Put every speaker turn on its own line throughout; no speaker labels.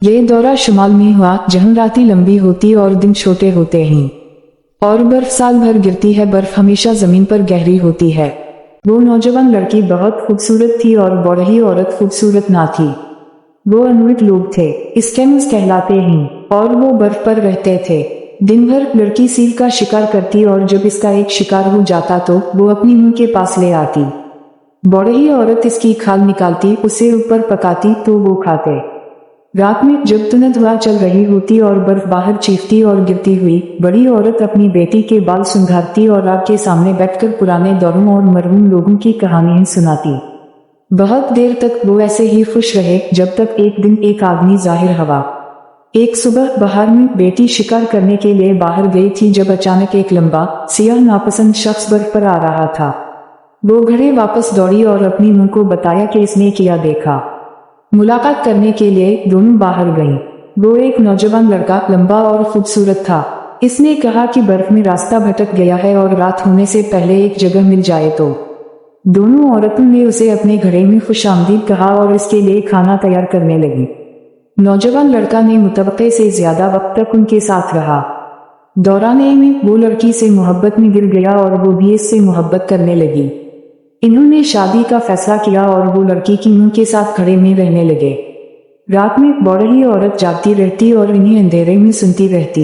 ये दौरा शुमाल में हुआ जहां रातें लंबी होती और दिन छोटे होते हैं और बर्फ साल भर गिरती है। बर्फ हमेशा जमीन पर गहरी होती है। वो नौजवान लड़की बहुत खूबसूरत थी और बौढ़ी औरत खूबसूरत ना थी। वो अनूठ लोग थे, स्कैम्स कहलाते हैं, और वो बर्फ पर रहते थे। दिन भर लड़की सील का शिकार करती और जब इसका एक शिकार हो जाता तो वो अपनी मुंह के पास ले आती। बौढ़ी औरत इसकी खाल निकालती, उसे ऊपर पकाती तो वो खाते। रात में जब तुनद हवा चल रही होती और बर्फ बाहर चीखती और गिरती हुई, बड़ी औरत अपनी बेटी के बाल सुंघाती और आग के सामने बैठकर पुराने दौरों और मरहूम लोगों की कहानियां सुनाती। बहुत देर तक वो ऐसे ही खुश रहे जब तक एक दिन एक आदमी जाहिर हुआ। एक सुबह बहार में बेटी शिकार करने के लिए बाहर गई थी जब अचानक एक लंबा सियाह नापसंद शख्स बर्फ पर आ रहा था। वो घरे वापस दौड़ी और अपनी मुंह को बताया कि इसने किया देखा। मुलाकात करने के लिए दोनों बाहर गईं। वो एक नौजवान लड़का, लंबा और खूबसूरत था। इसने कहा कि बर्फ में रास्ता भटक गया है और रात होने से पहले एक जगह मिल जाए तो। दोनों औरतों ने उसे अपने घरे में खुशामदीद कहा और इसके लिए खाना तैयार करने लगी। नौजवान लड़का ने मुतवक्के से ज्यादा वक्त तक उनके साथ रहा। दौराने में वो लड़की से मोहब्बत में गिर गया और वो भी इससे मोहब्बत करने लगी। इन्होंने शादी का फैसला किया और वो लड़की की मुंह के साथ घरे में रहने लगे। रात में बौढ़ी औरत जागती रहती और इन्हें अंधेरे में सुनती रहती।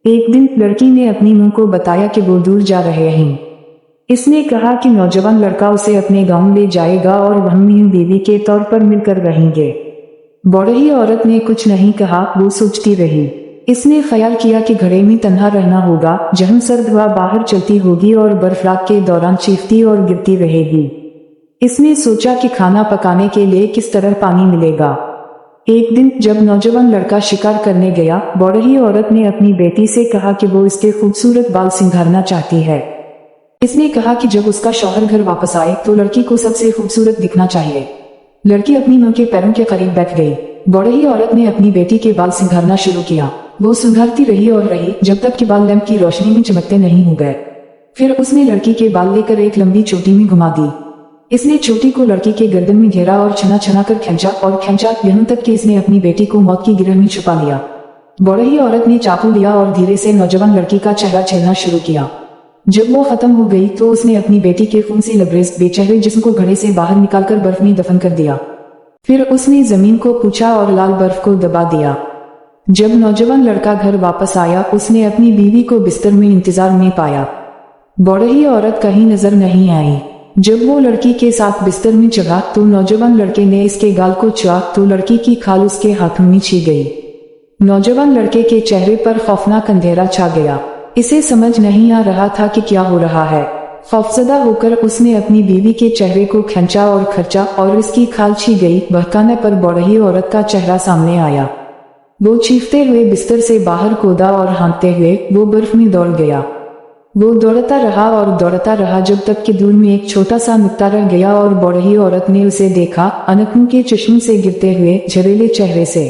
एक दिन लड़की ने अपनी मुंह को बताया कि वो दूर जा रहे हैं। इसने कहा कि नौजवान लड़का उसे अपने गांव ले जाएगा और वहां मियां बीवी के तौर पर मिलकर रहेंगे। बौढ़ी औरत ने कुछ नहीं कहा, वो सोचती रही। इसने ख्याल किया कि घरे में तन्हा रहना होगा जहां सर्द हवा बाहर चलती होगी और बर्फ रात के दौरान चीखती और गिरती रहेगी। इसने सोचा कि खाना पकाने के लिए किस तरह पानी मिलेगा। एक दिन जब नौजवान लड़का शिकार करने गया, बौढ़ी औरत ने अपनी बेटी से कहा कि वो इसके खूबसूरत बाल सिंगारना चाहती है। इसने कहा कि जब उसका शौहर घर वापस आए तो लड़की को सबसे खूबसूरत दिखना चाहिए। लड़की अपनी मां के पैरों के करीब बैठ गई। बौढ़ी औरत ने अपनी बेटी के बाल सिंगारना शुरू किया। वो सुंघारती रही और रही जब तक कि बाल लैंप की रोशनी में चमकते नहीं हो गए। फिर उसने लड़की के बाल लेकर एक लंबी चोटी में घुमा दी। इसने चोटी को लड़की के गर्दन में घेरा और छना छना कर खींचा और खींचा यहाँ तक कि इसने अपनी बेटी को मौत की गिरह में छुपा लिया। बौढ़ी औरत ने चाकू लिया और धीरे से नौजवान लड़की का चेहरा छेड़ना शुरू किया। जब वो खत्म हो गई तो उसने अपनी बेटी के खून से लबरेज बेचेहरे जिस्म को घड़े से बाहर निकालकर बर्फ में दफन कर दिया। फिर उसने जमीन को पूछा और लाल बर्फ को दबा दिया। जब नौजवान लड़का घर वापस आया, उसने अपनी बीवी को बिस्तर में इंतजार में पाया। बौढ़ी औरत कहीं नजर नहीं आई। जब वो लड़की के साथ बिस्तर में चढ़ा तो नौजवान लड़के ने इसके गाल को छुआ तो लड़की की खाल उसके हाथों में छी गई। नौजवान लड़के के चेहरे पर खौफनाक अंधेरा छा गया। इसे समझ नहीं आ रहा था कि क्या हो रहा है। खौफजदा होकर उसने अपनी बीवी के चेहरे को खींचा और खर्चा और इसकी खाल छी गई। बहकाने पर बौढ़ी औरत का चेहरा सामने आया। वो चीखते हुए बिस्तर से बाहर कूदा और हाँकते हुए वो बर्फ में दौड़ गया। वो दौड़ता रहा और दौड़ता रहा जब तक कि दूर में एक छोटा सा नुक्ता रह गया और बौढ़ी औरत ने उसे देखा, आंखों के चश्मे से गिरते हुए झरेले चेहरे से।